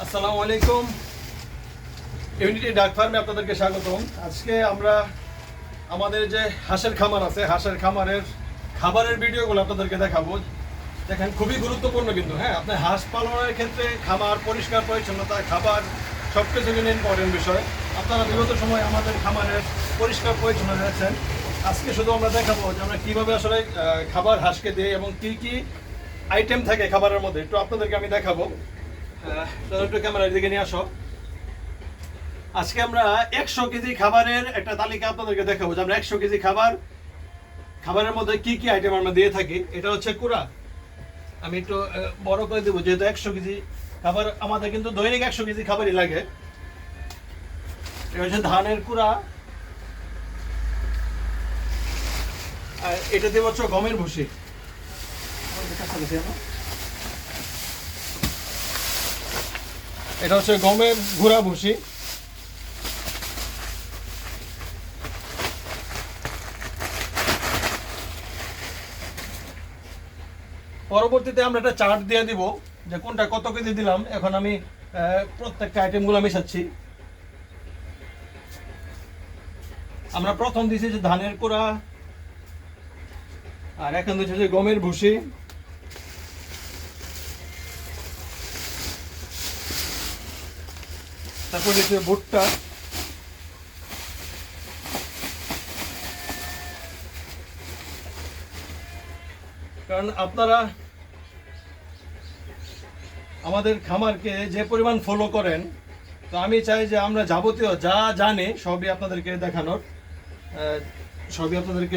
আসসালামু আলাইকুম। ইউনিটি ডাক ফার্মে আপনাদেরকে স্বাগতম। আজকে আমরা আমাদের যে হাঁসের খামার আছে, হাঁসের খামারের খাবারের ভিডিওগুলো আপনাদেরকে দেখাবো। দেখেন, খুবই গুরুত্বপূর্ণ কিন্তু। হ্যাঁ, আপনার হাঁস পালনের ক্ষেত্রে খামার, পরিষ্কার পরিচ্ছন্নতা, খাবার সব কিছু কিন্তু ইম্পর্টেন্ট বিষয়। আপনারা বিগত সময় আমাদের খামারের পরিষ্কার পরিচ্ছন্ন দেখছেন। আজকে শুধু আমরা দেখাবো যে আমরা কীভাবে আসলে খাবার হাঁসকে দিই এবং কী কী আইটেম থাকে খাবারের মধ্যে, একটু আপনাদেরকে আমি দেখাবো। একটু ক্যামেরার দিকে নিয়ে আসো। আজকে আমরা 100 কেজি খাবারের একটা তালিকা আপনাদেরকে দেখাবো যে আমরা 100 কেজি খাবারের মধ্যে কি কি আইটেম আমরা দিয়ে থাকি। এটা হচ্ছে কুড়া। আমি একটু বড় করে দেবো, যেহেতু 100 কেজি খাবার আমাদের কিন্তু দৈনিক 100 কেজি খাবারই লাগে। এটা হচ্ছে ধানের কুড়া, আর এটা দিয়ে হচ্ছে গমের ভুসি। এটা হচ্ছে গমের গুঁড়া ভুসি। পরবর্তীতে আমরা একটা চার্ট দিয়ে দিব যে কোনটা কত কেজি দিলাম। এখন আমি প্রত্যেকটা আইটেমগুলো মিশাচ্ছি। আমরা প্রথম দিয়েছি যে ধানের কুড়া, আর এখন দিচ্ছি যে গমের ভুসি, তারপর দিচ্ছি ভুট্টা, কারণ আপনারা আমাদের খামারকে যে পরিমাণ ফলো করেন, তো আমি চাই যে আমরা যাবতীয় যা জানি সবই আপনাদেরকে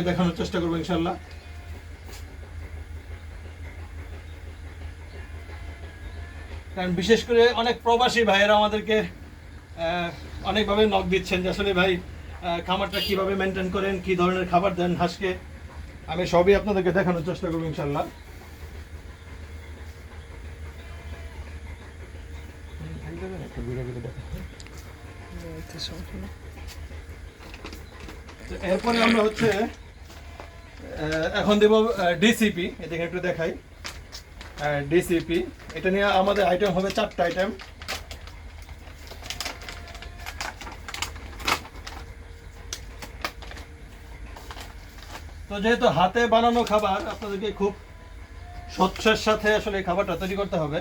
দেখানোর চেষ্টা করবো ইনশাল্লাহ। কারণ বিশেষ করে অনেক প্রবাসী ভাইয়েরা আমাদেরকে অনেকভাবে নক দিচ্ছেন যে আসলে ভাই খামারটা কিভাবে মেনটেন করেন, কি ধরনের খাবার দেন হাঁসকে। আমি সবই আপনাদেরকে দেখানোর চেষ্টা করবো ইনশাল্লাহ। এরপরে আমরা হচ্ছে এখন দেব ডিসিপি। এদিকে একটু দেখাই। ডিসিপি এটা নিয়ে আমাদের আইটেম হবে 4টা আইটেম। তো যেহেতু হাতে বানানো খাবার, আপনাদেরকে খুব স্বচ্ছের সাথে আসলে এই খাবারটা তৈরি করতে হবে।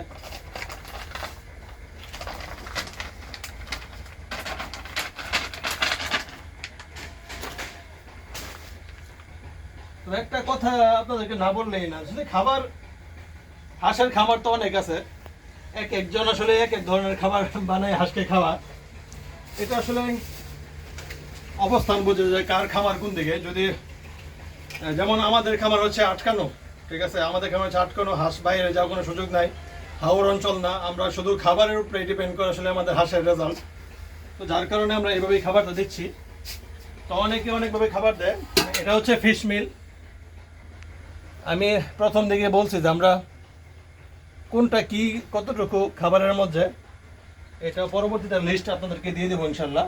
তো একটা কথা আপনাদেরকে না বললেই না, আসলে খাবার, হাঁসের খাবার তো অনেক আছে। একজন আসলে এক এক ধরনের খাবার বানায় হাঁসকে খাওয়া। এটা আসলে অবস্থান বোঝা যায় কার খামার কোন দিকে। যদি যেমন আমাদের খামার হচ্ছে আটকানো, ঠিক আছে, আমাদের খামার হচ্ছে আটকানো, হাঁস বাইরে যাওয়ার কোনো সুযোগ নাই, হাওর অঞ্চল না, আমরা শুধু খাবারের উপরে ডিপেন্ড করে আসলে আমাদের হাঁসের রেজাল্ট। তো যার কারণে আমরা এইভাবেই খাবারটা দিচ্ছি। তো অনেকে অনেকভাবে খাবার দেয়। এটা হচ্ছে ফিশ মিল। আমি প্রথম দিকে বলছি যে আমরা কোনটা কি কতটুকু খাবারের মধ্যে, এটা পরবর্তীতে লিস্ট আপনাদেরকে দিয়ে দেবো ইনশাল্লাহ।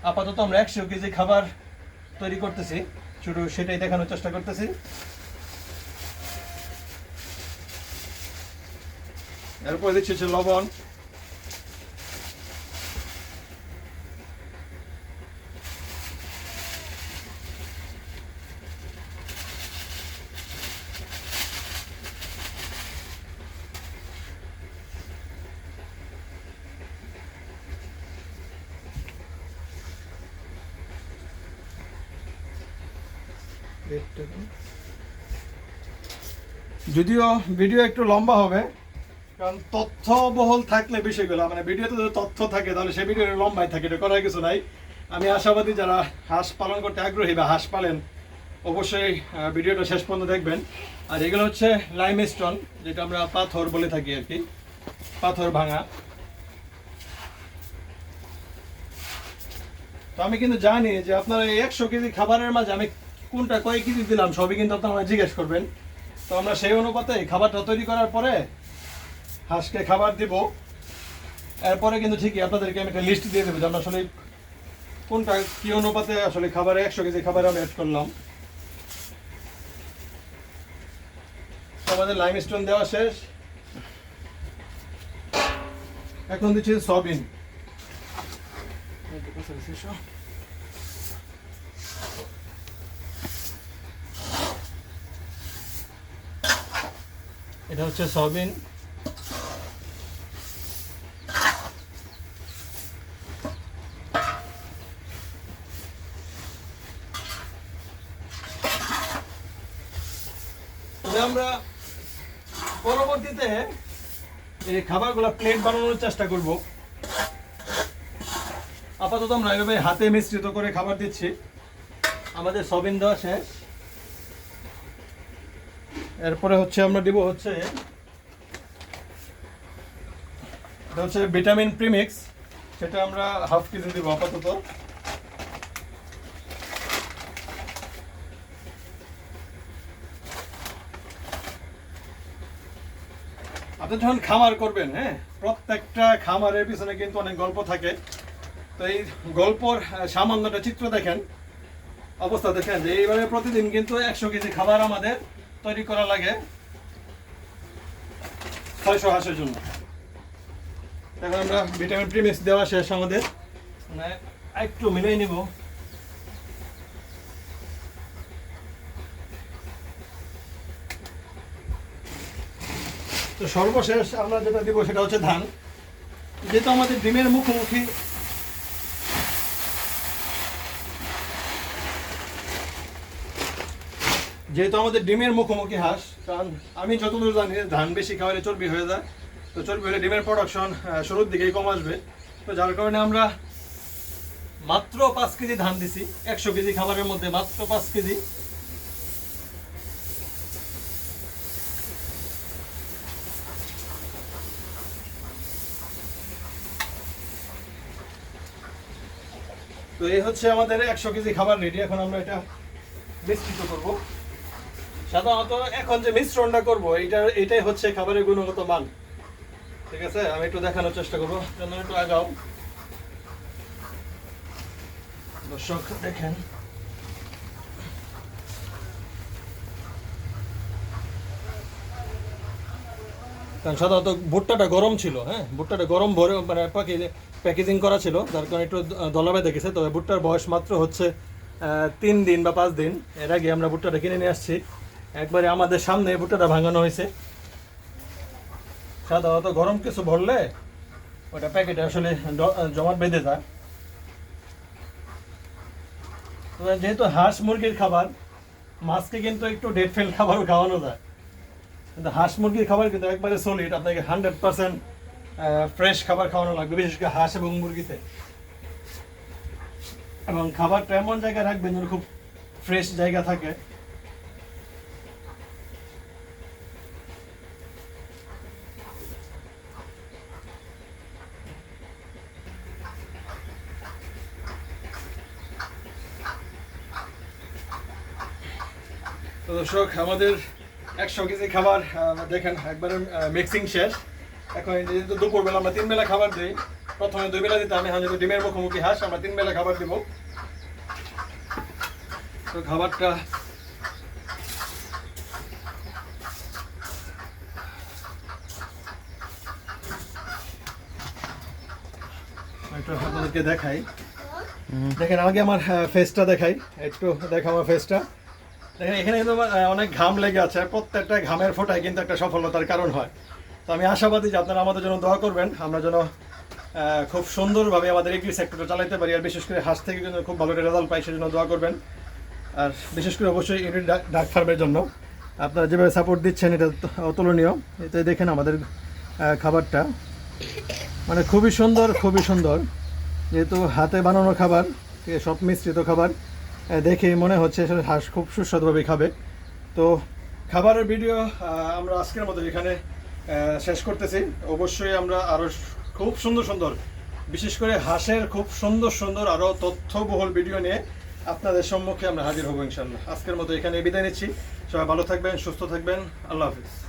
আপাতত আমরা 100 কেজি খাবার তৈরি করতেছি, শুধু সেটাই দেখানোর চেষ্টা করতেছি। এরপর দিচ্ছি হচ্ছে লবণ, যদিও ভিডিও একটু লম্বা হবে, কারণ তথ্যবহুল থাকলে বিষয়গুলো, মানে ভিডিওতে যদি তথ্য থাকে তাহলে সে ভিডিও লম্বাই থাকে, এটা করার কিছু নাই। আমি আশাবাদী যারা হাঁস পালন করতে আগ্রহী বা হাঁস পালেন, অবশ্যই ভিডিওটা শেষ পর্যন্ত দেখবেন। আর এগুলো হচ্ছে লাইমস্টোন, যেটা আমরা পাথর বলে থাকি আর কি, পাথর ভাঙা। তো আমি কিন্তু জানি যে আপনারা এই 100 কেজি খাবারের মাঝে আমি কোনটা কয় কেজি দিলাম সবই কিন্তু আপনারা জিজ্ঞেস করবেন। তো আমরা সেই অনুপাতে খাবারটা তৈরি করার পরে হাঁসকে খাবার দিব। এরপরে কিন্তু ঠিকই আপনাদেরকে আমি একটা লিস্ট দিয়ে দেবো যে আমরা আসলে কোনটা কি অনুপাতে আসলে খাবারে 100 কেজি খাবার আমি অ্যাড করলাম। আমাদের লাইমস্টোন দেওয়া শেষ। এখন দিচ্ছি সয়াবিন। এটা হচ্ছে সয়াবিন। আমরা পরবর্তীতে এই খাবারগুলো প্লেট বানানোর চেষ্টা করব। আপাতত আমরা এভাবে হাতে মিশ্রিত করে খাবার দিচ্ছি। আমাদের সয়াবিন দেওয়া শেষ। এরপরে হচ্ছে আমরা দিব হচ্ছে এটা হচ্ছে ভিটামিন প্রিমিক্স, সেটা আমরা হাফ কেজি দিব আপাতত। আপনি যখন খামার করবেন, হ্যাঁ, প্রত্যেকটা খামারের পিছনে কিন্তু অনেক গল্প থাকে। তো এই গল্পর সামান্যটা চিত্র দেখেন, অবস্থা দেখেন যে এইভাবে প্রতিদিন কিন্তু 100 কেজি খাবার আমাদের তৈরি করা লাগে 600 হাঁসের জন্য। এখন আমরা ভিটামিন প্রিমিক্স দেওয়া শেষ আমাদের, মানে একটু মিলিয়ে নিব। তো সর্বশেষ আমরা যেটা দিব সেটা হচ্ছে ধান। যেহেতু আমাদের ডিমের মুখোমুখি হাঁস, কারণ আমি যতদূর জানি ধান বেশি খাওয়ালে চর্বি হয়ে যায়। তো চর্বি হলে ডিমের প্রোডাকশন শুরুর দিকেই কম আসবে। তো যার কারণে আমরা মাত্র 5 কেজি ধান দিছি 100 কেজি খাবারের মধ্যে, মাত্র 5 কেজি। তো এই হচ্ছে আমাদের 100 কেজি খাবার রেডি। এখন আমরা এটা মিশ্রিত করব। সাধারণত এখন যে মিশ্রণটা করব এটাই হচ্ছে খাবারের গুণগত মান। ঠিক আছে, আমি একটু দেখানোর চেষ্টা করবো, জন্য একটু আগাও দর্শক দেখেন। কারণ সাধারণত ভুট্টাটা গরম ছিল, হ্যাঁ, ভুট্টাটা গরম ভরে মানে প্যাকেজিং করা ছিল, যার কারণে একটু দলাবে দেখেছে। তবে ভুট্টার বয়স মাত্র হচ্ছে 3 দিন বা 5 দিন। এর আগে আমরা ভুট্টাটা কিনে নিয়ে আসছি, একবারে আমাদের সামনে ভুট্টাটা ভাঙানো হয়েছে। সাধারণত গরম কিছু ভরলে ওটা প্যাকেটে আসলে জমাট বেঁধে যায়। যেহেতু হাঁস মুরগির খাবার, মাছকে কিন্তু একটু ডেট ফেল খাবারও খাওয়ানো যায়, কিন্তু হাঁস মুরগির খাবার কিন্তু একবারে সলিড, আপনাকে 100% ফ্রেশ খাবার খাওয়ানো লাগবে, বিশেষ করে হাঁস এবং মুরগিতে। এবং খাবারটা এমন জায়গায় রাখবেন যেন খুব ফ্রেশ জায়গা থাকে। তো দর্শক, আমাদের 100 কেজি খাবার দেখেন একবারে মিক্সিং শেষ। এখন যেহেতু দুপুরবেলা আমরা 3 বেলা খাবার দিই, প্রথমে 2 বেলা দিতাম, এখন যেহেতু ডিমের মুখোমুখি হাঁস আমরা 3 বেলা খাবার দিব। তো খাবারটা একটু আপনাদেরকে দেখাই। দেখেন আগে আমার ফেসটা দেখাই, একটু দেখা আমার ফেসটা দেখেন। এখানে কিন্তু অনেক ঘাম লেগে আছে, প্রত্যেকটা ঘামের ফোঁটায় কিন্তু একটা সফলতার কারণ হয়। তো আমি আশাবাদী যে আপনারা আমাদের জন্য দোয়া করবেন, আমরা যেন খুব সুন্দরভাবে আমাদের এগ্রি সেক্টরটা চালাতে পারি। আর বিশেষ করে হাঁস থেকে কিন্তু খুব ভালো রেজাল্ট পাই, সেজন্য দোয়া করবেন। আর বিশেষ করে অবশ্যই ইউনিট ডাক ফার্মের জন্য আপনারা যেভাবে সাপোর্ট দিচ্ছেন এটা অতুলনীয়। এতে দেখেন আমাদের খাবারটা মানে খুবই সুন্দর, খুবই সুন্দর। যেহেতু হাতে বানানো খাবার, সব মিশ্রিত খাবার, দেখে মনে হচ্ছে হাঁস খুব সুস্বাদুভাবে খাবে। তো খাবারের ভিডিও আমরা আজকের মতো এখানে শেষ করতেছি। অবশ্যই আমরা আরও খুব সুন্দর সুন্দর, বিশেষ করে হাঁসের খুব সুন্দর সুন্দর আরও তথ্যবহুল ভিডিও নিয়ে আপনাদের সম্মুখে আমরা হাজির হব ইনশাল্লাহ। আজকের মতো এখানে বিদায় নিচ্ছি। সবাই ভালো থাকবেন, সুস্থ থাকবেন। আল্লাহ হাফিজ।